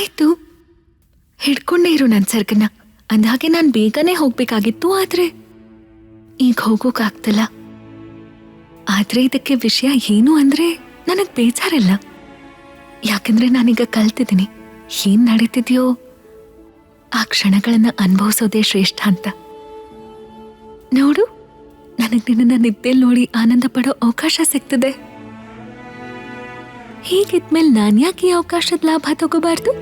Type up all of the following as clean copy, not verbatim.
ಆಯ್ತು, ಹಿಡ್ಕೊಂಡೇ ಇರು ನನ್ ಸರ್ಗನ್ನ. ಅಂದ್ಹಾಗೆ ನಾನ್ ಬೇಗನೆ ಹೋಗ್ಬೇಕಾಗಿತ್ತು, ಆದ್ರೆ ಈಗ ಹೋಗೋಕಾಗ್ತಿಲ್ಲ. ಆದ್ರೆ ಇದಕ್ಕೆ ವಿಷಯ ಏನು ಅಂದ್ರೆ ನನಗ್ ಬೇಜಾರಿಲ್ಲ. ಯಾಕಂದ್ರೆ ನಾನೀಗ ಕಲ್ತಿದ್ದೀನಿ ಏನ್ ನಡೀತಿದ್ಯೋ ಆ ಕ್ಷಣಗಳನ್ನ ಅನುಭವಿಸೋದೇ ಶ್ರೇಷ್ಠ ಅಂತ. ನೋಡು, ನನಗ್ ನಿನ್ನ ನಿದ್ದೆಲ್ ನೋಡಿ ಆನಂದ ಪಡೋ ಅವಕಾಶ ಸಿಗ್ತದೆ. ಹೀಗಿದ್ಮೇಲೆ ನಾನ್ಯಾಕೆ ಈ ಅವಕಾಶದ ಲಾಭ ತಗೋಬಾರ್ದು?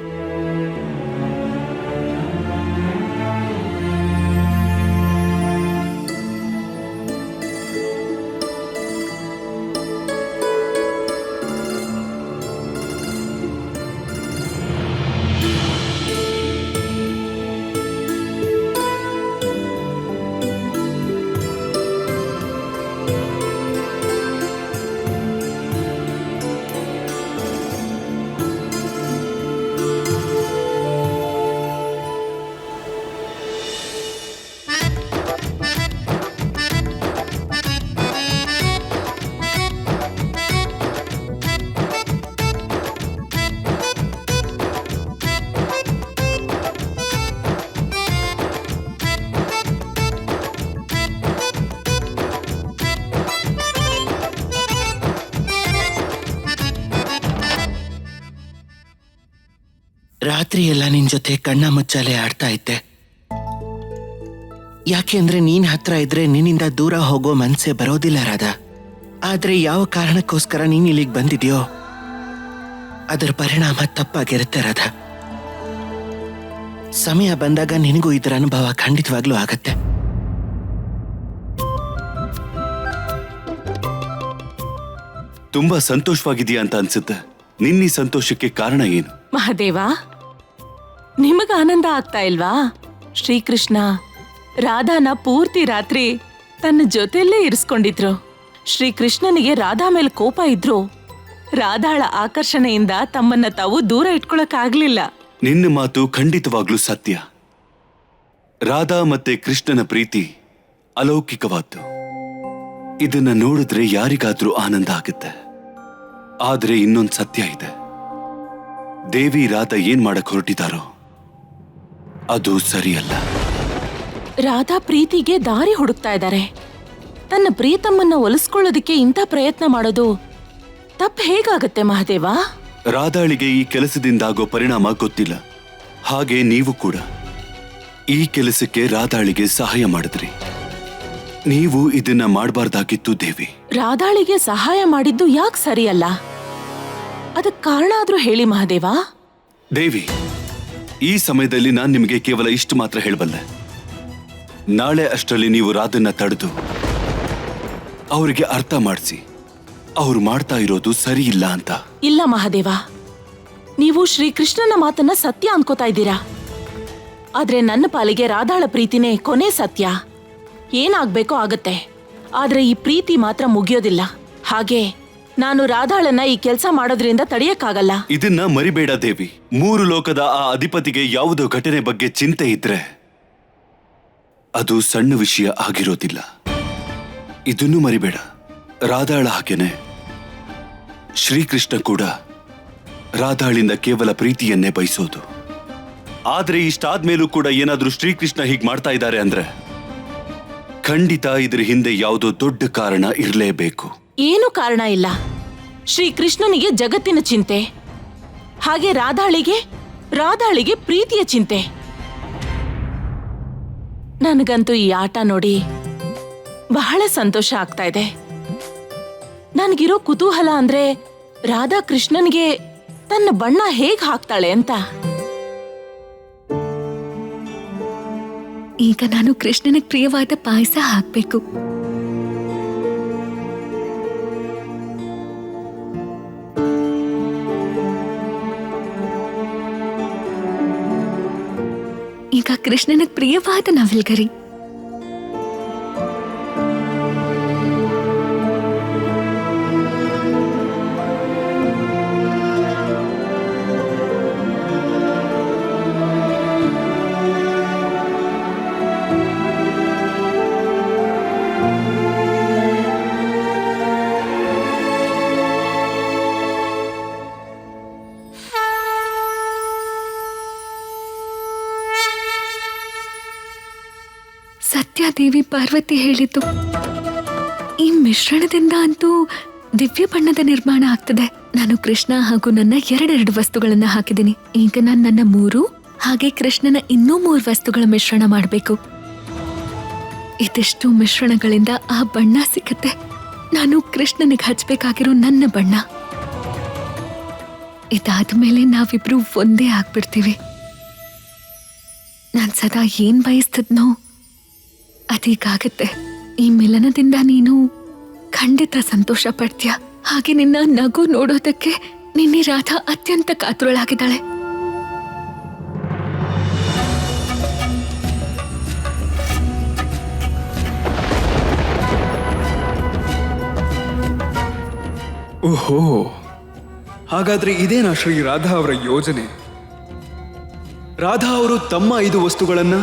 ರಾತ್ರಿ ಎಲ್ಲ ನಿನ್ ಜೊತೆ ಕಣ್ಣ ಮುಚ್ಚಾಲೆ ಆಡ್ತಾ ಇದ್ದೆ. ಯಾಕೆಂದ್ರೆ ನೀನ್ ಹತ್ರ ಇದ್ರೆ ನಿನ್ನಿಂದ ದೂರ ಹೋಗೋ ಮನ್ಸೆ ಬರೋದಿಲ್ಲ ರಾಧಾ. ಆದ್ರೆ ಯಾವ ಕಾರಣಕ್ಕೋಸ್ಕರ ನೀನ್ ಇಲ್ಲಿಗೆ ಬಂದಿದ್ಯೋ ಅದರ ಪರಿಣಾಮ ತಪ್ಪಾಗಿರುತ್ತೆ ರಾಧಾ. ಸಮಯ ಬಂದಾಗ ನಿನಗೂ ಇದರ ಅನುಭವ ಖಂಡಿತವಾಗ್ಲೂ ಆಗತ್ತೆ. ತುಂಬಾ ಸಂತೋಷವಾಗಿದೆಯಾ ಅಂತ ಅನ್ಸುತ್ತೆ. ನಿನ್ನ ಸಂತೋಷಕ್ಕೆ ಕಾರಣ ಏನು? ಮಹಾದೇವ, ನಿಮಗ ಆನಂದ ಆಗ್ತಾ ಇಲ್ವಾ? ಶ್ರೀಕೃಷ್ಣ ರಾಧಾನ ಪೂರ್ತಿ ರಾತ್ರಿ ತನ್ನ ಜೊತೆಯಲ್ಲೇ ಇರಿಸ್ಕೊಂಡಿದ್ರು. ಶ್ರೀಕೃಷ್ಣನಿಗೆ ರಾಧಾ ಮೇಲೆ ಕೋಪ ಇದ್ರು. ರಾಧಾಳ ಆಕರ್ಷಣೆಯಿಂದ ತಮ್ಮನ್ನ ತಾವು ದೂರ ಇಟ್ಕೊಳಕ್ಕಾಗ್ಲಿಲ್ಲ. ನಿನ್ನ ಮಾತು ಖಂಡಿತವಾಗ್ಲೂ ಸತ್ಯ. ರಾಧಾ ಮತ್ತೆ ಕೃಷ್ಣನ ಪ್ರೀತಿ ಅಲೌಕಿಕವಾದ್ದು. ಇದನ್ನ ನೋಡಿದ್ರೆ ಯಾರಿಗಾದ್ರೂ ಆನಂದ ಆಗುತ್ತೆ. ಆದ್ರೆ ಇನ್ನೊಂದು ಸತ್ಯ ಇದೆ. ದೇವಿ ರಾಧಾ ಏನ್ ಮಾಡಕ್ ಹೊರಟಿದಾರೋ ಅದು ಸರಿಯಲ್ಲ. ರಾಧಾ ಪ್ರೀತಿಗೆ ದಾರಿ ಹುಡುಕ್ತಾ ಇದ್ದಾರೆ. ತನ್ನ ಪ್ರೀತಮ್ಮನ್ನ ಒಲಿಸ್ಕೊಳ್ಳೋದಕ್ಕೆ ಇಂಥ ಪ್ರಯತ್ನ ಮಾಡೋದು ತಪ್ಪು ಹೇಗಾಗತ್ತೆ ಮಹಾದೇವ? ರಾಧಾಳಿಗೆ ಈ ಕೆಲಸದಿಂದಾಗೋ ಪರಿಣಾಮ ಗೊತ್ತಿಲ್ಲ. ಹಾಗೆ ನೀವು ಕೂಡ ಈ ಕೆಲಸಕ್ಕೆ ರಾಧಾಳಿಗೆ ಸಹಾಯ ಮಾಡಿದ್ರಿ. ನೀವು ಇದನ್ನ ಮಾಡಬಾರ್ದಾಗಿತ್ತು ದೇವಿ. ರಾಧಾಳಿಗೆ ಸಹಾಯ ಮಾಡಿದ್ದು ಯಾಕೆ ಸರಿಯಲ್ಲ? ಅದಕ್ಕೆ ಕಾರಣ ಆದ್ರೂ ಹೇಳಿ ಮಹಾದೇವ. ದೇವಿ, ಈ ಸಮಯದಲ್ಲಿ ನಾನು ನಿಮಗೆ ಕೇವಲ ಇಷ್ಟು ಮಾತ್ರ ಹೇಳಬಲ್ಲೆ. ನಾಳೆ ಅಷ್ಟರಲ್ಲಿ ನೀವು ರಾಧನ್ನ ತಡೆದು ಅವರಿಗೆ ಅರ್ಥ ಮಾಡಿಸಿ ಅವ್ರು ಮಾಡ್ತಾ ಇರೋದು ಸರಿ ಇಲ್ಲ ಅಂತ. ಇಲ್ಲ ಮಹಾದೇವ, ನೀವು ಶ್ರೀಕೃಷ್ಣನ ಮಾತನ್ನ ಸತ್ಯ ಅನ್ಕೋತಾ ಇದ್ದೀರಾ. ಆದ್ರೆ ನನ್ನ ಪಾಲಿಗೆ ರಾಧಾಳ ಪ್ರೀತಿನೇ ಕೊನೆ ಸತ್ಯ. ಏನಾಗ್ಬೇಕೋ ಆಗತ್ತೆ, ಆದ್ರೆ ಈ ಪ್ರೀತಿ ಮಾತ್ರ ಮುಗಿಯೋದಿಲ್ಲ. ಹಾಗೆ ನಾನು ರಾಧಾಳನ್ನ ಈ ಕೆಲಸ ಮಾಡೋದ್ರಿಂದ ತಡೆಯಕ್ಕಾಗಲ್ಲ. ಇದನ್ನ ಮರಿಬೇಡ ದೇವಿ. 3 ಲೋಕದ ಆ ಅಧಿಪತಿಗೆ ಯಾವುದೋ ಘಟನೆ ಬಗ್ಗೆ ಚಿಂತೆ ಇದ್ರೆ ಅದು ಸಣ್ಣ ವಿಷಯ ಆಗಿರೋದಿಲ್ಲ. ಇದನ್ನು ಮರಿಬೇಡ. ರಾಧಾಳ ಹಾಗೇನೆ ಶ್ರೀಕೃಷ್ಣ ಕೂಡ ರಾಧಾಳಿಂದ ಕೇವಲ ಪ್ರೀತಿಯನ್ನೇ ಬಯಸೋದು. ಆದ್ರೆ ಇಷ್ಟಾದ್ಮೇಲೂ ಕೂಡ ಏನಾದ್ರೂ ಶ್ರೀಕೃಷ್ಣ ಹೀಗ್ ಮಾಡ್ತಾ ಇದ್ದಾರೆ ಅಂದ್ರೆ ಖಂಡಿತ ಇದ್ರ ಹಿಂದೆ ಯಾವುದೋ ದೊಡ್ಡ ಕಾರಣ ಇರಲೇಬೇಕು. ಏನು ಕಾರಣ ಇಲ್ಲ. ಶ್ರೀಕೃಷ್ಣನಿಗೆ ಜಗತ್ತಿನ ಚಿಂತೆ, ಹಾಗೆ ರಾಧಾಳಿಗೆ ಪ್ರೀತಿಯ ಚಿಂತೆ. ನನಗಂತೂ ಈ ಆಟ ನೋಡಿ ಬಹಳ ಸಂತೋಷ ಆಗ್ತಾ ಇದೆ. ನನಗಿರೋ ಕುತೂಹಲ ಅಂದ್ರೆ ರಾಧಾ ಕೃಷ್ಣನ್ಗೆ ತನ್ನ ಬಣ್ಣ ಹೇಗ್ ಹಾಕ್ತಾಳೆ ಅಂತ. ಈಗ ನಾನು ಕೃಷ್ಣನಿಗೆ ಪ್ರಿಯವಾದ ಪಾಯಸ ಹಾಕ್ಬೇಕು. ಈಗ ಕೃಷ್ಣನಿಗೆ ಪ್ರಿಯವಾದ ನವಿಲ್ಗರಿ. ಸತ್ಯಾದೇವಿ ಪಾರ್ವತಿ ಹೇಳಿದ್ದು. ಈ ಮಿಶ್ರಣದಿಂದ ಅಂತೂ ದಿವ್ಯ ಬಣ್ಣದ ನಿರ್ಮಾಣ ಆಗ್ತದೆ. ನಾನು ಕೃಷ್ಣ ಹಾಗೂ ನನ್ನ ಎರಡೆರಡು ವಸ್ತುಗಳನ್ನ ಹಾಕಿದ್ದೀನಿ. ಈಗ ನಾನು ನನ್ನ 3 ಹಾಗೆ ಕೃಷ್ಣನ ಇನ್ನೂ 3 ವಸ್ತುಗಳ ಮಿಶ್ರಣ ಮಾಡಬೇಕು. ಇದಿಷ್ಟು ಮಿಶ್ರಣಗಳಿಂದ ಆ ಬಣ್ಣ ಸಿಕ್ಕತ್ತೆ. ನಾನು ಕೃಷ್ಣನಿಗೆ ಹಚ್ಬೇಕಾಗಿರೋ ನನ್ನ ಬಣ್ಣ. ಇದಾದ್ಮೇಲೆ ನಾವಿಬ್ರು ಒಂದೇ ಆಗ್ಬಿಡ್ತೀವಿ. ನಾನ್ ಸದಾ ಏನ್ ಬಯಸ್ತಿದ್ನೋ ಅದೀಗಾಗತ್ತೆ. ಈ ಮಿಲನದಿಂದ ನೀನು ಖಂಡಿತ ಸಂತೋಷ ಪಡ್ತೀಯ. ಹಾಗೆ ನಿನ್ನ ನಗು ನೋಡೋದಕ್ಕೆ ನಿನ್ನೆ ರಾಧಾ ಅತ್ಯಂತ ಕಾತುರಳಾಗಿದ್ದಾಳೆ. ಓಹೋ, ಹಾಗಾದ್ರೆ ಇದೇನಾ ಶ್ರೀ ರಾಧಾ ಅವರ ಯೋಜನೆ? ರಾಧಾ ಅವರು ತಮ್ಮ 5 ವಸ್ತುಗಳನ್ನ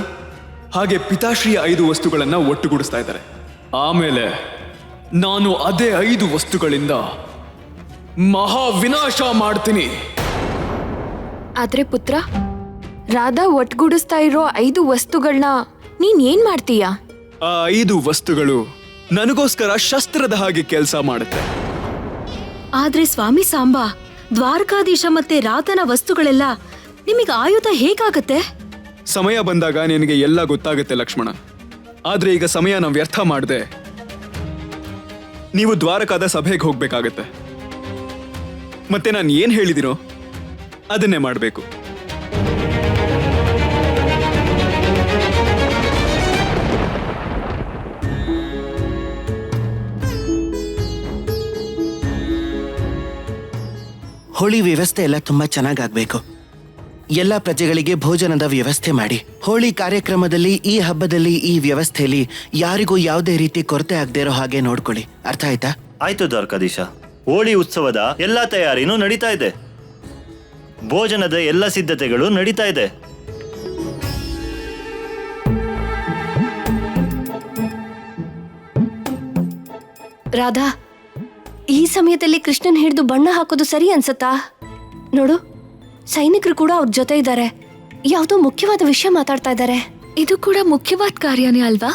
ಹಾಗೆ ಪಿತಾಶ್ರೀಯ 5 ವಸ್ತುಗಳನ್ನ ಒಟ್ಟುಗೂಡಿಸ್ತಾ ಇದ್ದಾರೆ. ಆಮೇಲೆ ನಾನು ಅದೇ 5 ವಸ್ತುಗಳಿಂದ ಮಹಾ ವಿನಾಶ ಮಾಡ್ತೀನಿ. ಆದ್ರೆ ಪುತ್ರ, ರಾಧಾ ಒಟ್ಗೂಡಿಸ್ತಾ ಇರೋ 5 ವಸ್ತುಗಳನ್ನ ನೀನ್ ಏನ್ ಮಾಡ್ತೀಯಾ? ಆ 5 ವಸ್ತುಗಳು ನನಗೋಸ್ಕರ ಶಸ್ತ್ರದ ಹಾಗೆ ಕೆಲಸ ಮಾಡುತ್ತೆ. ಆದ್ರೆ ಸ್ವಾಮಿ ಸಾಂಬಾ, ದ್ವಾರಕಾಧೀಶ ಮತ್ತೆ ರಾಧನ ವಸ್ತುಗಳೆಲ್ಲ ನಿಮಗೆ ಆಯುಧ ಹೇಗಾಗತ್ತೆ? ಸಮಯ ಬಂದಾಗ ನಿನಗೆ ಎಲ್ಲ ಗೊತ್ತಾಗುತ್ತೆ ಲಕ್ಷ್ಮಣ. ಆದ್ರೆ ಈಗ ಸಮಯನ ವ್ಯರ್ಥ ಮಾಡದೆ ನೀವು ದ್ವಾರಕಾದ ಸಭೆಗೆ ಹೋಗ್ಬೇಕಾಗತ್ತೆ. ಮತ್ತೆ ನಾನು ಏನ್ ಹೇಳಿದಿನೋ ಅದನ್ನೇ ಮಾಡಬೇಕು. ಹೋಳಿ ವ್ಯವಸ್ಥೆ ಎಲ್ಲ ತುಂಬಾ ಚೆನ್ನಾಗಾಗ್ಬೇಕು. ಎಲ್ಲ ಪ್ರಜೆಗಳಿಗೆ ಭೋಜನದ ವ್ಯವಸ್ಥೆ ಮಾಡಿ. ಹೋಳಿ ಕಾರ್ಯಕ್ರಮದಲ್ಲಿ, ಈ ಹಬ್ಬದಲ್ಲಿ, ಈ ವ್ಯವಸ್ಥೆಯಲ್ಲಿ ಯಾರಿಗೂ ಯಾವುದೇ ರೀತಿ ಕೊರತೆ ಆಗದೆ ಇರೋ ಹಾಗೆ ನೋಡ್ಕೊಳ್ಳಿ. ಅರ್ಥ ಆಯ್ತಾ? ಆಯ್ತು ದ್ವಾರಕಾಧೀಶ. ಹೋಳಿ ಉತ್ಸವದ ಎಲ್ಲಾ ತಯಾರಿನೂ ನಡೀತಾ ಇದೆ. ಭೋಜನದ ಎಲ್ಲ ಸಿದ್ಧತೆಗಳು ನಡೀತಾ ಇದೆ. ರಾಧಾ, ಈ ಸಮಯದಲ್ಲಿ ಕೃಷ್ಣನ್ ಹಿಡಿದು ಬಣ್ಣ ಹಾಕೋದು ಸರಿ ಅನ್ಸತ್ತಾ? ನೋಡು, ಸೈನಿಕರು ಕೂಡ ಅವ್ರ ಜೊತೆ ಇದ್ದಾರೆ. ಯಾವುದೋ ಮುಖ್ಯವಾದ ವಿಷಯ ಮಾತಾಡ್ತಾ ಇದ್ದಾರೆ. ಇದು ಕೂಡ ಮುಖ್ಯವಾದ ಕಾರ್ಯನೇ ಅಲ್ವಾ?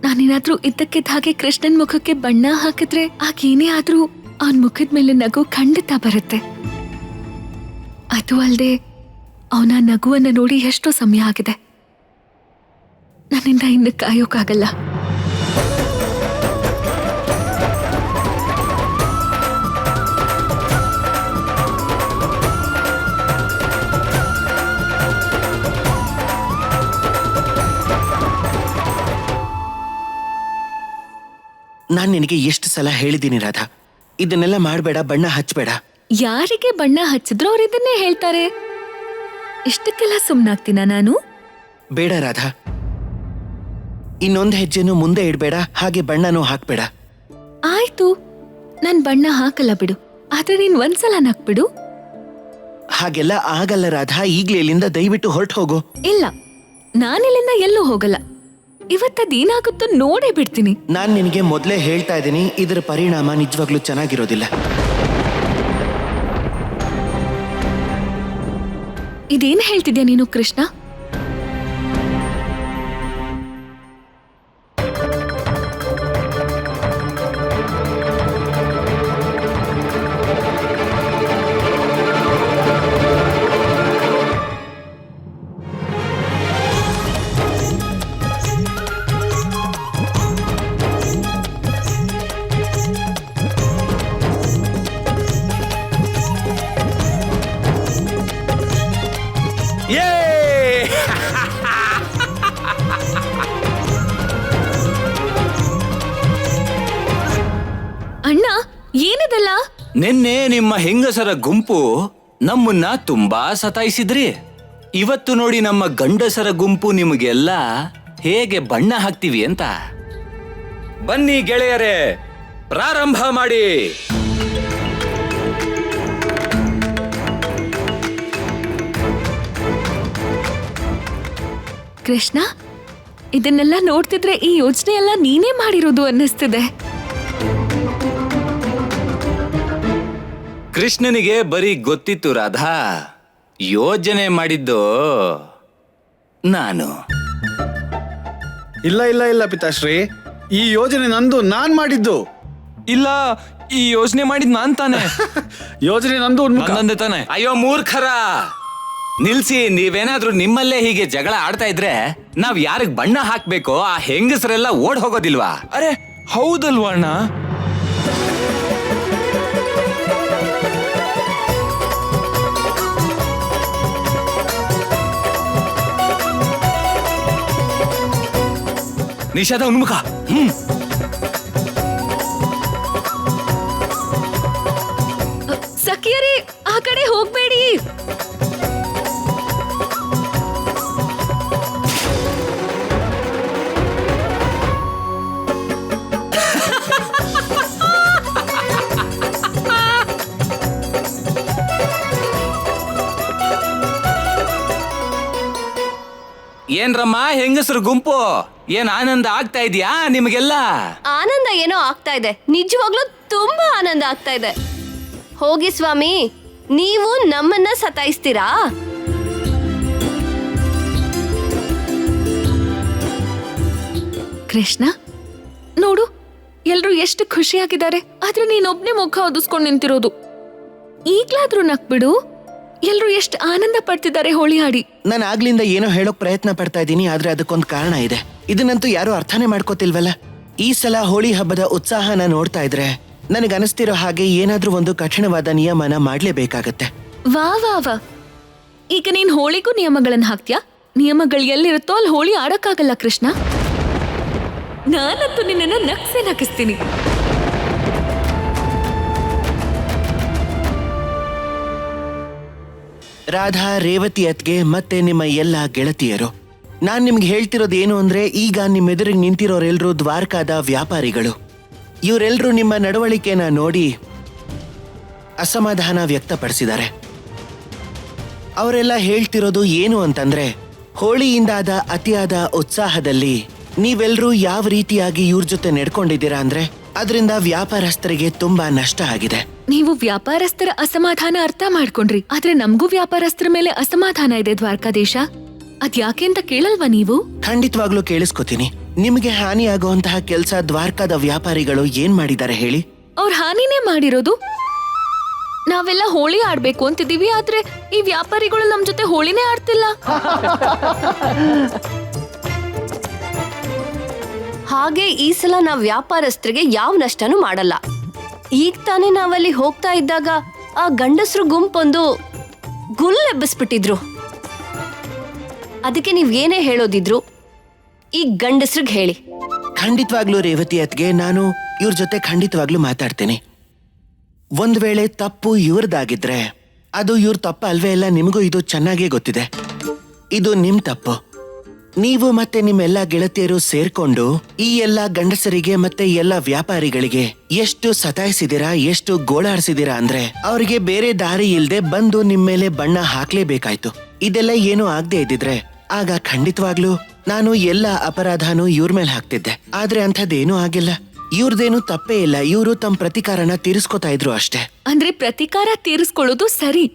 ನಾನೇನಾದ್ರೂ ಇದ್ದಕ್ಕಿದ್ದ ಹಾಗೆ ಕೃಷ್ಣನ್ ಮುಖಕ್ಕೆ ಬಣ್ಣ ಹಾಕಿದ್ರೆ ಆಗೇನೇ ಆದ್ರೂ ಅವನ್ ಮುಖದ ಮೇಲೆ ನಗು ಖಂಡಿತ ಬರುತ್ತೆ. ಅದು ಅಲ್ಲದೆ ಅವನ ನಗುವನ್ನ ನೋಡಿ ಎಷ್ಟೋ ಸಮಯ ಆಗಿದೆ. ನನ್ನಿಂದ ಇನ್ನು ಕಾಯೋಕ್ಕಾಗಲ್ಲ. ನಾನ್ ನಿನಗೆ ಎಷ್ಟು ಸಲ ಹೇಳಿದ್ದೀನಿ ರಾಧಾ, ಇದನ್ನೆಲ್ಲ ಮಾಡಬೇಡ, ಬಣ್ಣ ಹಚ್ಚಬೇಡ. ಯಾರಿಗೆ ಬಣ್ಣ ಹಚ್ಚಿದ್ರು ಅವ್ರು ಇದನ್ನೇ ಹೇಳ್ತಾರೆ. ಇಷ್ಟಕ್ಕೆಲ್ಲ ಸುಮ್ನಾಗ್ತೀನ ನಾನು? ಬೇಡ ರಾಧಾ, ಇನ್ನೊಂದು ಹೆಜ್ಜೆನೂ ಮುಂದೆ ಇಡಬೇಡ, ಹಾಗೆ ಬಣ್ಣನೂ ಹಾಕ್ಬೇಡ. ಆಯ್ತು, ನಾನ್ ಬಣ್ಣ ಹಾಕಲ್ಲ ಬಿಡು. ಆದ್ರೆ ನೀನ್ ಒಂದ್ಸಲ ನಕ್ಬಿಡು. ಹಾಗೆಲ್ಲ ಆಗಲ್ಲ ರಾಧಾ, ಈಗ್ಲೇ ಇಲ್ಲಿಂದ ದಯವಿಟ್ಟು ಹೊರಟು ಹೋಗು. ಇಲ್ಲ, ನಾನಿಲ್ಲಿಂದ ಎಲ್ಲೂ ಹೋಗಲ್ಲ. ಇವತ್ತದೇನಾಗುತ್ತೋ ನೋಡೇ ಬಿಡ್ತೀನಿ. ನಾನ್ ನಿನಗೆ ಮೊದಲೇ ಹೇಳ್ತಾ ಇದ್ದೀನಿ, ಇದರ ಪರಿಣಾಮ ನಿಜವಾಗ್ಲೂ ಚೆನ್ನಾಗಿರೋದಿಲ್ಲ. ಇದೇನ್ ಹೇಳ್ತಿದ್ಯಾ ನೀನು ಕೃಷ್ಣ? ಅಣ್ಣ, ಏನಿದೆಲ್ಲ? ನಿನ್ನೆ ನಿಮ್ಮ ಹೆಂಗಸರ ಗುಂಪು ನಮ್ಮನ್ನ ತುಂಬಾ ಸತಾಯಿಸಿದ್ರಿ. ಇವತ್ತು ನೋಡಿ ನಮ್ಮ ಗಂಡಸರ ಗುಂಪು ನಿಮಗೆಲ್ಲ ಹೇಗೆ ಬಣ್ಣ ಹಾಕ್ತೀವಿ ಅಂತ. ಬನ್ನಿ ಗೆಳೆಯರೇ, ಪ್ರಾರಂಭ ಮಾಡಿ. ಕೃಷ್ಣ, ಇದನ್ನೆಲ್ಲ ನೋಡ್ತಿದ್ರೆ ಈ ಯೋಚನೆ ಎಲ್ಲ ನೀನೇ ಮಾಡಿರೋದು ಅನ್ನಿಸ್ತಿದೆ. ಕೃಷ್ಣನಿಗೆ ಬರೀ ಗೊತ್ತಿತ್ತು ರಾಧಾ, ಯೋಜನೆ ಮಾಡಿದ್ದು ನಾನು. ಇಲ್ಲ ಇಲ್ಲ ಇಲ್ಲ ಪಿತಾಶ್ರೀ, ಈ ಯೋಜನೆ ನಂದು, ನಾನ್ ಮಾಡಿದ್ದು. ಇಲ್ಲ, ಈ ಯೋಚನೆ ಮಾಡಿದ್ ನಾನ್ ತಾನೆ. ಯೋಜನೆ ನಂದು ಉನ್ಮುಖ. ನಂದೇ ತಾನೆ. ಅಯ್ಯೋ ಮೂರ್ಖರ, ನಿಲ್ಸಿ. ನೀವೇನಾದ್ರೂ ನಿಮ್ಮಲ್ಲೇ ಹೀಗೆ ಜಗಳ ಆಡ್ತಾ ಇದ್ರೆ ನಾವ್ ಯಾರಿಗ್ ಬಣ್ಣ ಹಾಕ್ಬೇಕೋ ಆ ಹೆಂಗಸರೆಲ್ಲ ಓಡ್ ಹೋಗೋದಿಲ್ವಾ? ಅರೆ ಹೌದಲ್ವಾ ಅಣ್ಣ? ನಿಷಾದ ಉನ್ಮುಖ. ಸಖಿಯರೇ, ಆ ಕಡೆ ಹೋಗ್ಬೇಡಿ. ಏನ್ರಮ್ಮ ಹೆಂಗಸರು ಗುಂಪು, ಏನ್ ಆನಂದ ಆಗ್ತಾ ಇದೆಯಾ ನಿಮಗೆಲ್ಲ? ಆನಂದ ಏನೋ ಆಗ್ತಾ ಇದೆ, ನಿಜವಾಗ್ಲೂ ತುಂಬಾ ಆನಂದ ಆಗ್ತಾ ಇದೆ. ಹೋಗಿ ಸ್ವಾಮಿ, ನೀವು ನಮ್ಮನ್ನ ಸತಾಯಿಸ್ತೀರಾ? ಕೃಷ್ಣ, ನೋಡು, ಎಲ್ರು ಎಷ್ಟು ಖುಷಿಯಾಗಿದ್ದಾರೆ. ಆದ್ರೆ ನೀನೊಬ್ನೇ ಮುಖ ಒದಿಸ್ಕೊಂಡು ನಿಂತಿರೋದು. ಈಗ್ಲಾದ್ರೂ ನಕ್ಬಿಡು. ಎಲ್ರು ಎಷ್ಟು ಆನಂದ ಪಡ್ತಿದ್ದಾರೆ ಹೋಳಿ ಆಡಿ. ನಾನು ಆಗ್ಲಿಂದ ಏನೋ ಹೇಳೋಕ್ ಪ್ರಯತ್ನ ಪಡ್ತಾ ಇದ್ದೀನಿ, ಆದ್ರೆ ಅದಕ್ಕೊಂದು ಕಾರಣ ಇದೆ. ಇದನ್ನಂತೂ ಯಾರು ಅರ್ಥನೇ ಮಾಡ್ಕೋತಿಲ್ವಲ್ಲ. ಈ ಸಲ ಹೋಳಿ ಹಬ್ಬದ ಉತ್ಸಾಹನ ನೋಡ್ತಾ ಇದ್ರೆ ನನಗನಿಸ್ತಿರೋ ಹಾಗೆ ಏನಾದ್ರೂ ಒಂದು ಕಠಿಣವಾದ ನಿಯಮನ ಮಾಡ್ಲೇಬೇಕಾಗತ್ತೆ. ವಾ ವಾ ವಾ, ಈಗ ನೀನ್ ಹೋಳಿಗೂ ನಿಯಮಗಳನ್ನ ಹಾಕ್ತ್ಯಾ? ನಿಯಮಗಳು ಎಲ್ಲಿರುತ್ತೋ ಅಲ್ಲಿ ಹೋಳಿ ಆಡಕ್ಕಾಗಲ್ಲ ಕೃಷ್ಣ. ನಾನಂತೂ ನಿನ್ನನ್ನ ನಕ್ಸೆ ನಗಿಸ್ತೀನಿ. ರಾಧಾ, ರೇವತಿ ಅತ್ಗೆ ಮತ್ತೆ ನಿಮ್ಮ ಎಲ್ಲ ಗೆಳತಿಯರು, ನಾನ್ ನಿಮ್ಗೆ ಹೇಳ್ತಿರೋದೇನು ಅಂದ್ರೆ, ಈಗ ನಿಮ್ಮೆದುರಿಗೆ ನಿಂತಿರೋರೆಲ್ರೂ ದ್ವಾರಕಾದ ವ್ಯಾಪಾರಿಗಳು. ಇವರೆಲ್ಲರೂ ನಿಮ್ಮ ನಡವಳಿಕೆನ ನೋಡಿ ಅಸಮಾಧಾನ ವ್ಯಕ್ತಪಡಿಸಿದ್ದಾರೆ. ಅವರೆಲ್ಲ ಹೇಳ್ತಿರೋದು ಏನು ಅಂತಂದ್ರೆ, ಹೋಳಿಯಿಂದಾದ ಅತಿಯಾದ ಉತ್ಸಾಹದಲ್ಲಿ ನೀವೆಲ್ಲರೂ ಯಾವ ರೀತಿಯಾಗಿ ಇವ್ರ ಜೊತೆ ನಡ್ಕೊಂಡಿದ್ದೀರಾ ಅಂದ್ರೆ ಅದರಿಂದ ವ್ಯಾಪಾರಸ್ಥರಿಗೆ ತುಂಬಾ ನಷ್ಟ ಆಗಿದೆ. ನೀವು ವ್ಯಾಪಾರಸ್ಥರ ಅಸಮಾಧಾನ ಅರ್ಥ ಮಾಡ್ಕೊಂಡ್ರಿ, ಆದ್ರೆ ನಮಗೂ ವ್ಯಾಪಾರಸ್ಥರ ಮೇಲೆ ಅಸಮಾಧಾನ ಇದೆ ದ್ವಾರಕಾಧೀಶ. ಅದ್ಯಾಕೆ ಅಂತ ಕೇಳಲ್ವಾ ನೀವು? ಖಂಡಿತವಾಗ್ಲೂ ಕೇಳಿಸ್ಕೊತೀನಿ. ನಿಮಗೆ ಹಾನಿ ಆಗುವಂತಹ ಕೆಲಸ ದ್ವಾರಕಾದ ವ್ಯಾಪಾರಿಗಳು ಏನ್ ಮಾಡಿದ್ದಾರೆ ಹೇಳಿ? ಅವ್ರ ಹಾನಿನೇ ಮಾಡಿರೋದು. ನಾವೆಲ್ಲ ಹೋಳಿ ಆಡ್ಬೇಕು ಅಂತಿದೀವಿ, ಆದ್ರೆ ಈ ವ್ಯಾಪಾರಿಗಳು ನಮ್ ಜೊತೆ ಹೋಳಿನೇ ಆಡ್ತಿಲ್ಲ. ಹಾಗೆ ಈ ಸಲ ನಾವ್ ವ್ಯಾಪಾರಸ್ಥರಿಗೆ ಯಾವ ನಷ್ಟನೂ ಮಾಡಲ್ಲ. ಈಗ ತಾನೇ ನಾವಲ್ಲಿ ಹೋಗ್ತಾ ಇದ್ದಾಗ ಆ ಗಂಡಸರು ಗುಂಪೊಂದು ಗುಲ್ಲೆಬ್ಬಿಸ್ಬಿಟ್ಟಿದ್ರು. ಅದಕ್ಕೆ ನೀವ್ ಏನೇ ಹೇಳೋದಿದ್ರು ಈ ಗಂಡಸ್ರಿಗೆ ಹೇಳಿ. ಖಂಡಿತವಾಗ್ಲೂ ರೇವತಿ ಅತ್ಗೆ, ನಾನು ಇವ್ರ ಜೊತೆ ಖಂಡಿತವಾಗ್ಲೂ ಮಾತಾಡ್ತೀನಿ. ಒಂದ್ ವೇಳೆ ತಪ್ಪು ಇವ್ರದಾಗಿದ್ರೆ ಅದು ಇವ್ರ ತಪ್ಪ ಅಲ್ವೇ ಇಲ್ಲ, ನಿಮಗೂ ಇದು ಚೆನ್ನಾಗೇ ಗೊತ್ತಿದೆ. ಇದು ನಿಮ್ ತಪ್ಪು. ನೀವು ಮತ್ತೆ ನಿಮ್ಮೆಲ್ಲ ಗೆಳತಿಯರು ಸೇರ್ಕೊಂಡು ಈ ಎಲ್ಲ ಗಂಡಸರಿಗೆ ಮತ್ತೆ ಎಲ್ಲ ವ್ಯಾಪಾರಿಗಳಿಗೆ ಎಷ್ಟು ಸತಾಯಿಸಿದಿರಾ, ಎಷ್ಟು ಗೋಳಾಡಿಸಿದಿರಾ ಅಂದ್ರೆ ಅವ್ರಿಗೆ ಬೇರೆ ದಾರಿ ಇಲ್ದೆ ಬಂದು ನಿಮ್ಮೇಲೆ ಬಣ್ಣ ಹಾಕ್ಲೇಬೇಕಾಯ್ತು. ಇದೆಲ್ಲ ಏನು ಆಗದೆ ಇದ್ದಿದ್ರೆ ಆಗ ಖಂಡಿತವಾಗ್ಲೂ ನಾನು ಎಲ್ಲ ಅಪರಾಧನೂ ಇವ್ರ ಮೇಲೆ ಹಾಕ್ತಿದ್ದೆ. ಆದ್ರೆ ಅಂಥದ್ದೇನೂ ಆಗಿಲ್ಲ. ಇವ್ರದೇನು ತಪ್ಪೇ ಇಲ್ಲ. ಇವರು ತಮ್ಮ ಪ್ರತಿಕಾರನ ತೀರಿಸ್ಕೊತಾ ಇದ್ರು ಅಷ್ಟೇ. ಅಂದ್ರೆ ಪ್ರತಿಕಾರ ತೀರಿಸ್ಕೊಳ್ಳೋದು ಸರಿ.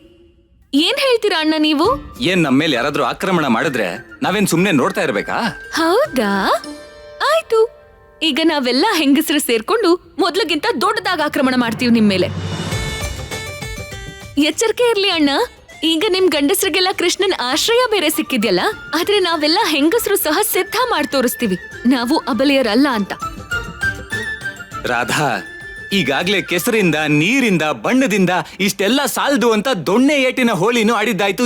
ಏನ್ ಹೇಳ್ತೀರಾ ಅಣ್ಣ ನೀವು? ಏನ್ ನಮ್ಮೇಲೆ ಯಾರಾದ್ರೂ ಆಕ್ರಮಣ ಮಾಡಿದ್ರೆ ನಾವೇನ್ ಸುಮ್ನೆ ನೋಡ್ತಾ ಇರ್ಬೇಕಾ? ಹೌದಾ? ಆಯ್ತು, ಈಗ ನಾವೆಲ್ಲ ಹೆಂಗಸರು ಸೇರ್ಕೊಂಡು ಮೊದ್ಲಿಗಿಂತ ದೊಡ್ಡದಾಗಿ ಆಕ್ರಮಣ ಮಾಡ್ತೀವಿ ನಿಮ್ ಮೇಲೆ. ಎಚ್ಚರಿಕೆ ಇರ್ಲಿ ಅಣ್ಣ. ಈಗ ನಿಮ್ ಗಂಡಸರಿಗೆಲ್ಲ ಕೃಷ್ಣನ್ ಆಶ್ರಯ ಬೇರೆ ಸಿಕ್ಕಿದ್ಯಲ್ಲ, ಆದ್ರೆ ನಾವೆಲ್ಲ ಹೆಂಗಸರು ಸಹ ಸಿದ್ಧ ಮಾಡಿ ತೋರಿಸ್ತೀವಿ ನಾವು ಅಬಲೆಯರಲ್ಲ ಅಂತ. ರಾಧಾ, ಈಗಾಗ್ಲೇ ಕೆಸರಿಂದ, ನೀರಿಂದ, ಬಣ್ಣದಿಂದ ಇಷ್ಟೆಲ್ಲ ಸಾಲ್ದು ಅಂತ ದೊಣ್ಣೆ ಏಟಿನ ಹೋಳಿನೂ ಆಡಿದ್ದಾಯ್ತು.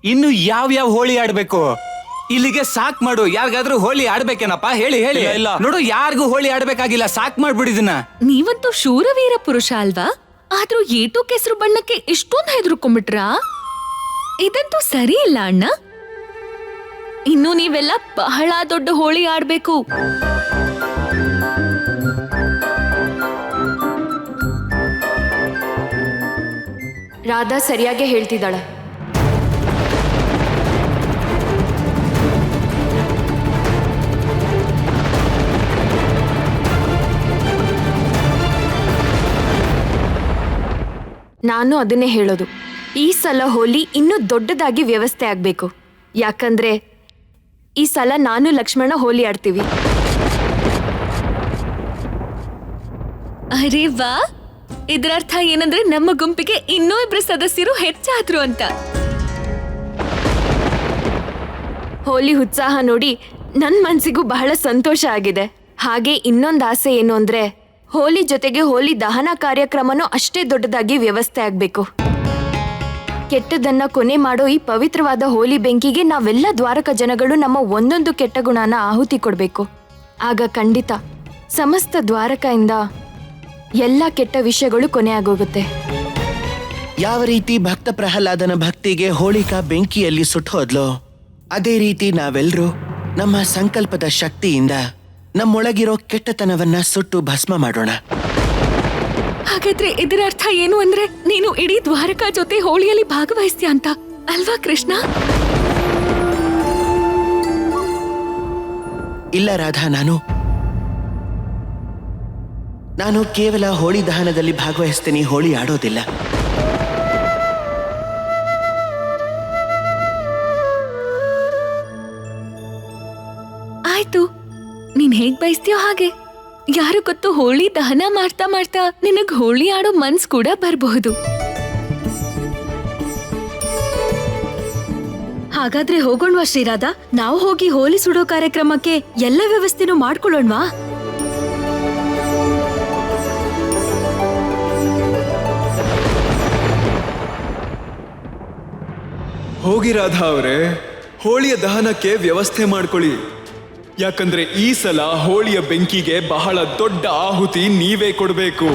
ಇನ್ನು ಯಾವ್ಯಾವ ಹೋಳಿ ಆಡ್ಬೇಕು? ಇಲ್ಲಿಗೆ ಸಾಕ್ ಮಾಡು. ಯಾರಿಗಾದ್ರೂ ಹೋಳಿ ಆಡ್ಬೇಕೇನಪ್ಪ? ಹೇಳಿ ಹೇಳಿ. ಇಲ್ಲ. ನೋಡು, ಯಾರಿಗೂ ಹೋಳಿ ಆಡ್ಬೇಕಾಗಿಲ್ಲ. ಸಾಕ್ ಮಾಡ್ಬಿಡಿದನ. ನೀವಂತೂ ಶೂರವೀರ ಪುರುಷ ಅಲ್ವಾ? ಆದ್ರೂ ಏಟು ಕೆಸರು ಬಣ್ಣಕ್ಕೆ ಇಷ್ಟೊಂದು ಹೆದರ್ಕೊಂಡ್ಬಿಟ್ರಾ? ಇದಂತೂ ಸರಿ ಇಲ್ಲ ಅಣ್ಣ. ಇನ್ನು ನೀವೆಲ್ಲ ಬಹಳ ದೊಡ್ಡ ಹೋಳಿ ಆಡ್ಬೇಕು. ರಾಧಾ ಸರಿಯಾಗಿ ಹೇಳ್ತಿದ್ದಾಳೆ. ನಾನು ಅದನ್ನೇ ಹೇಳೋದು. ಈ ಸಲ ಹೋಲಿ ಇನ್ನೂ ದೊಡ್ಡದಾಗಿ ವ್ಯವಸ್ಥೆ ಆಗ್ಬೇಕು. ಯಾಕಂದ್ರೆ ಈ ಸಲ ನಾನು ಲಕ್ಷ್ಮಣ ಹೋಲಿ ಆಡ್ತೀವಿ. ಅರೆ ವಾ, ಇದರರ್ಥ ಏನಂದ್ರೆ ನಮ್ಮ ಗುಂಪಿಗೆ ಇನ್ನೂ 2 ಸದಸ್ಯರು ಹೆಚ್ಚಾದ್ರು ಅಂತ. ಹೋಲಿ ಉತ್ಸಾಹ ನೋಡಿ ನನ್ ಮನ್ಸಿಗೂ ಬಹಳ ಸಂತೋಷ ಆಗಿದೆ. ಹಾಗೆ ಇನ್ನೊಂದು ಆಸೆ ಏನು ಅಂದ್ರೆ ಹೋಲಿ ಜೊತೆಗೆ ಹೋಲಿ ದಹನ ಕಾರ್ಯಕ್ರಮನೂ ಅಷ್ಟೇ ದೊಡ್ಡದಾಗಿ ವ್ಯವಸ್ಥೆ ಆಗ್ಬೇಕು. ಕೆಟ್ಟದನ್ನ ಕೊನೆ ಮಾಡೋ ಈ ಪವಿತ್ರವಾದ ಹೋಲಿ ಬೆಂಕಿಗೆ ನಾವೆಲ್ಲ ದ್ವಾರಕ ಜನಗಳು ನಮ್ಮ ಒಂದೊಂದು ಕೆಟ್ಟ ಗುಣನ ಆಹುತಿ ಕೊಡ್ಬೇಕು. ಆಗ ಖಂಡಿತ ಸಮಸ್ತ ದ್ವಾರಕೆಯಿಂದ ಎಲ್ಲ ಕೆಟ್ಟ ವಿಷಯಗಳು ಕೊನೆ ಆಗೋಗುತ್ತೆ. ಯಾವ ರೀತಿ ಭಕ್ತ ಪ್ರಹ್ಲಾದನ ಭಕ್ತಿಗೆ ಹೋಳಿಕಾ ಬೆಂಕಿಯಲ್ಲಿ ಸುಟ್ಟೋದ್ಲೋ, ಅದೇ ರೀತಿ ನಾವೆಲ್ಲರೂ ನಮ್ಮ ಸಂಕಲ್ಪದ ಶಕ್ತಿಯಿಂದ ನಮ್ಮೊಳಗಿರೋ ಕೆಟ್ಟತನವನ್ನ ಸುಟ್ಟು ಭಸ್ಮ ಮಾಡೋಣ. ಹಾಗಾದ್ರೆ ಇದರ ಅರ್ಥ ಏನು ಅಂದ್ರೆ ನೀನು ಇಡೀ ದ್ವಾರಕಾ ಜೊತೆ ಹೋಳಿಯಲ್ಲಿ ಭಾಗವಹಿಸ್ತೀಯ ಅಂತ ಅಲ್ವಾ ಕೃಷ್ಣ? ಇಲ್ಲ ರಾಧಾ, ನಾನು ಕೇವಲ ಹೋಳಿ ದಹನದಲ್ಲಿ ಭಾಗವಹಿಸ್ತೀನಿ, ಹೋಳಿ ಆಡೋದಿಲ್ಲ. ಆಯ್ತು, ನೀನ್ ಹೇಗ್ ಬಯಸ್ತೀಯೋ ಹಾಗೆ. ಯಾರು ಗೊತ್ತು, ಹೋಳಿ ದಹನ ಮಾಡ್ತಾ ಮಾಡ್ತಾ ನಿನಗ್ ಹೋಳಿ ಆಡೋ ಮನ್ಸ್ ಕೂಡ ಬರಬಹುದು. ಹಾಗಾದ್ರೆ ಹೋಗೋಣವಾ ಶ್ರೀರಾಧಾ? ನಾವು ಹೋಗಿ ಹೋಲಿ ಸುಡೋ ಕಾರ್ಯಕ್ರಮಕ್ಕೆ ಎಲ್ಲ ವ್ಯವಸ್ಥೆನೂ ಮಾಡ್ಕೊಳ್ಳೋಣವಾ? ಹೋಗಿ ರಾಧಾ ಅವರೇ, ಹೋಳಿಯ ದಹನಕ್ಕೆ ವ್ಯವಸ್ಥೆ ಮಾಡ್ಕೊಳ್ಳಿ. ಯಾಕಂದ್ರೆ ಈ ಸಲ ಹೋಳಿಯ ಬೆಂಕಿಗೆ ಬಹಳ ದೊಡ್ಡ ಆಹುತಿ ನೀವೇ ಕೊಡಬೇಕು.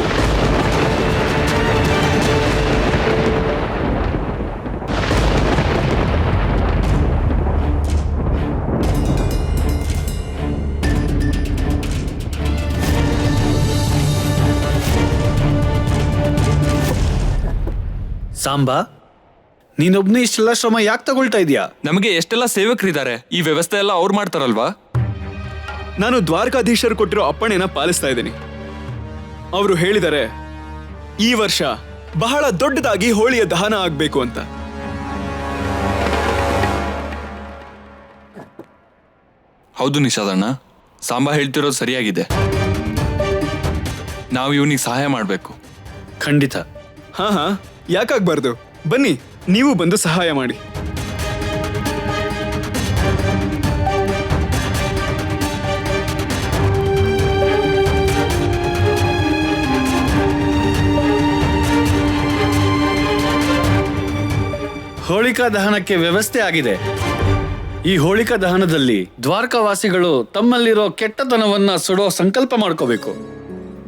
ಸಾಂಬಾ, ನೀನೊಬ್ನೇ ಇಷ್ಟೆಲ್ಲ ಶ್ರಮ ಯಾಕೆ ತಗೊಳ್ತಾ ಇದೀಯಾ? ನಮಗೆ ಎಷ್ಟೆಲ್ಲ ಸೇವಕರಿದ್ದಾರೆ, ಈ ವ್ಯವಸ್ಥೆ ಎಲ್ಲ ಅವ್ರು ಮಾಡ್ತಾರಲ್ವಾ? ನಾನು ದ್ವಾರಕಾಧೀಶರು ಕೊಟ್ಟಿರೋ ಅಪ್ಪಣೆನ ಪಾಲಿಸ್ತಾ ಇದ್ದೀನಿ. ಅವರು ಹೇಳಿದ್ದಾರೆ ಈ ವರ್ಷ ಬಹಳ ದೊಡ್ಡದಾಗಿ ಹೋಳಿಯ ದಹನ ಆಗ್ಬೇಕು ಅಂತ. ಹೌದು ನಿಷಾದಣ್ಣ, ಸಾಂಬಾ ಹೇಳ್ತಿರೋದು ಸರಿಯಾಗಿದೆ. ನಾವು ಇವನಿಗೆ ಸಹಾಯ ಮಾಡಬೇಕು. ಖಂಡಿತ. ಹಾ, ಯಾಕಾಗ್ಬಾರ್ದು? ಬನ್ನಿ, ನೀವು ಬಂದು ಸಹಾಯ ಮಾಡಿ. ಹೋಳಿಕಾ ದಹನಕ್ಕೆ ವ್ಯವಸ್ಥೆ ಆಗಿದೆ. ಈ ಹೋಳಿಕಾ ದಹನದಲ್ಲಿ ದ್ವಾರಕಾವಾಸಿಗಳು ತಮ್ಮಲ್ಲಿರೋ ಕೆಟ್ಟತನವನ್ನ ಸುಡೋ ಸಂಕಲ್ಪ ಮಾಡ್ಕೋಬೇಕು.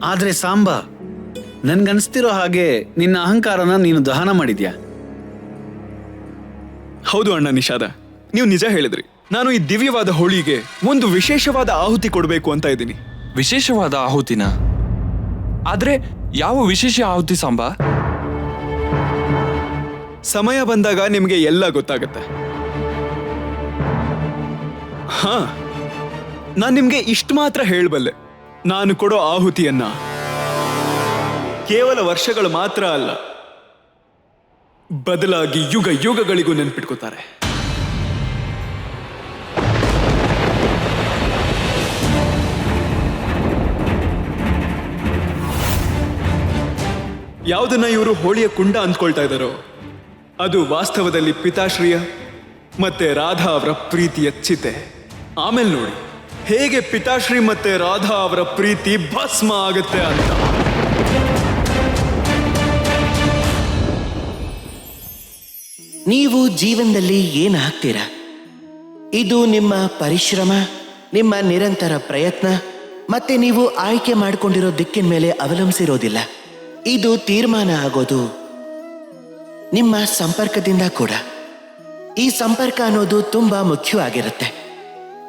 ಆದ್ರೆ ಸಾಂಬಾ, ನನ್ಗನ್ಸ್ತಿರೋ ಹಾಗೆ ನಿನ್ನ ಅಹಂಕಾರನ ನೀನು ದಹನ ಮಾಡಿದ್ಯಾ? ಹೌದು ಅಣ್ಣ ನಿಷಾದ, ನೀವು ನಿಜ ಹೇಳಿದ್ರಿ. ನಾನು ಈ ದಿವ್ಯವಾದ ಹೋಳಿಗೆ ಒಂದು ವಿಶೇಷವಾದ ಆಹುತಿ ಕೊಡಬೇಕು ಅಂತ ಇದ್ದೀನಿ. ವಿಶೇಷವಾದ ಆಹುತಿನ? ಆದ್ರೆ ಯಾವ ವಿಶೇಷ ಆಹುತಿ ಸಾಂಬಾ? ಸಮಯ ಬಂದಾಗ ನಿಮಗೆ ಎಲ್ಲ ಗೊತ್ತಾಗತ್ತೆ. ಹಾ, ನಾನು ನಿಮ್ಗೆ ಇಷ್ಟು ಮಾತ್ರ ಹೇಳಬಲ್ಲೆ. ನಾನು ಕೊಡೋ ಆಹುತಿಯನ್ನ ಕೇವಲ ವರ್ಷಗಳು ಮಾತ್ರ ಅಲ್ಲ, ಬದಲಾಗಿ ಯುಗ ಯುಗಗಳಿಗೂ ನೆನ್ಪಿಟ್ಕೋತಾರೆ. ಯಾವುದನ್ನ ಇವರು ಹೋಳಿಯ ಕುಂಡ ಅಂದ್ಕೊಳ್ತಾ ಇದ್ದಾರೋ ಅದು ವಾಸ್ತವದಲ್ಲಿ ಪಿತಾಶ್ರೀಯ ಮತ್ತೆ ರಾಧಾ ಅವರ ಪ್ರೀತಿಯ ಚಿತೆ. ಆಮೇಲೆ ನೋಡಿ ಹೇಗೆ ಪಿತಾಶ್ರೀ ಮತ್ತೆ ರಾಧಾ ಅವರ ಪ್ರೀತಿ ಭಸ್ಮ ಆಗುತ್ತೆ ಅಂತ. ನೀವು ಜೀವನದಲ್ಲಿ ಏನು ಹಾಕ್ತೀರಾ, ಇದು ನಿಮ್ಮ ಪರಿಶ್ರಮ, ನಿಮ್ಮ ನಿರಂತರ ಪ್ರಯತ್ನ ಮತ್ತೆ ನೀವು ಆಯ್ಕೆ ಮಾಡಿಕೊಂಡಿರೋ ದಿಕ್ಕಿನ ಮೇಲೆ ಅವಲಂಬಿಸಿರೋದಿಲ್ಲ. ಇದು ತೀರ್ಮಾನ ಆಗೋದು ನಿಮ್ಮ ಸಂಪರ್ಕದಿಂದ ಕೂಡ. ಈ ಸಂಪರ್ಕ ಅನ್ನೋದು ತುಂಬಾ ಮುಖ್ಯವಾಗಿರುತ್ತೆ.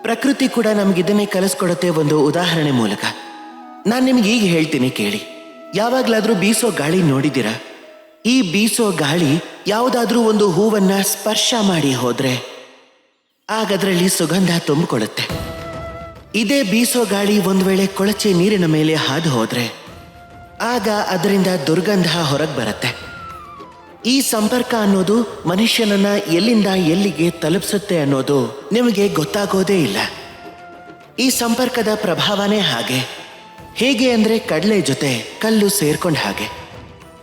ಪ್ರಕೃತಿ ಕೂಡ ನಮ್ಗಿದನ್ನೇ ಕಲಿಸ್ಕೊಡುತ್ತೆ ಒಂದು ಉದಾಹರಣೆ ಮೂಲಕ. ನಾನು ನಿಮ್ಗೆ ಈಗ ಹೇಳ್ತೀನಿ ಕೇಳಿ. ಯಾವಾಗ್ಲಾದ್ರೂ ಬೀಸೋ ಗಾಳಿ ನೋಡಿದ್ದೀರಾ? ಈ ಬೀಸೋ ಗಾಳಿ ಯಾವುದಾದ್ರೂ ಒಂದು ಹೂವನ್ನ ಸ್ಪರ್ಶ ಮಾಡಿ ಹೋದ್ರೆ ಆಗದ್ರಲ್ಲಿ ಸುಗಂಧ ತುಂಬಿಕೊಳ್ಳುತ್ತೆ. ಇದೇ ಬೀಸೋ ಗಾಳಿ ಒಂದ್ ವೇಳೆ ಕೊಳಚೆ ನೀರಿನ ಮೇಲೆ ಹಾದು ಹೋದ್ರೆ ಆಗ ಅದರಿಂದ ದುರ್ಗಂಧ ಹೊರಗೆ ಬರುತ್ತೆ. ಈ ಸಂಪರ್ಕ ಅನ್ನೋದು ಮನುಷ್ಯನನ್ನ ಎಲ್ಲಿಂದ ಎಲ್ಲಿಗೆ ತಲುಪಿಸುತ್ತೆ ಅನ್ನೋದು ನಿಮಗೆ ಗೊತ್ತಾಗೋದೇ ಇಲ್ಲ. ಈ ಸಂಪರ್ಕದ ಪ್ರಭಾವನೇ ಹಾಗೆ. ಹೇಗೆ ಅಂದ್ರೆ ಕಡಲೆ ಜೊತೆ ಕಲ್ಲು ಸೇರ್ಕೊಂಡ ಹಾಗೆ.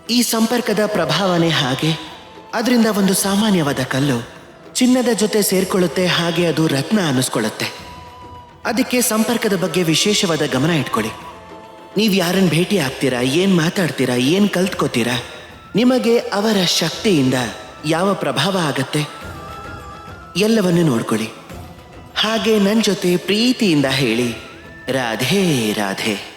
ಈ ಸಂಪರ್ಕದ ಪ್ರಭಾವನೇ ಹಾಗೆ. ಅದರಿಂದ ಒಂದು ಸಾಮಾನ್ಯವಾದ ಕಲ್ಲು ಚಿನ್ನದ ಜೊತೆ ಸೇರ್ಕೊಳ್ಳುತ್ತೆ, ಹಾಗೆ ಅದು ರತ್ನ ಅನ್ನಿಸ್ಕೊಳ್ಳುತ್ತೆ. ಅದಕ್ಕೆ ಸಂಪರ್ಕದ ಬಗ್ಗೆ ವಿಶೇಷವಾದ ಗಮನ ಇಟ್ಕೊಳ್ಳಿ. ನೀವು ಯಾರನ್ನು ಭೇಟಿ ಆಗ್ತೀರಾ, ಏನು ಮಾತಾಡ್ತೀರಾ, ಏನು ಕಲ್ತ್ಕೋತೀರಾ, ನಿಮಗೆ ಅವರ ಶಕ್ತಿಯಿಂದ ಯಾವ ಪ್ರಭಾವ ಆಗತ್ತೆ ಎಲ್ಲವನ್ನೂ ನೋಡ್ಕೊಳ್ಳಿ. ಹಾಗೆ ನನ್ನ ಜೊತೆ ಪ್ರೀತಿಯಿಂದ ಹೇಳಿ, ರಾಧೇ ರಾಧೇ.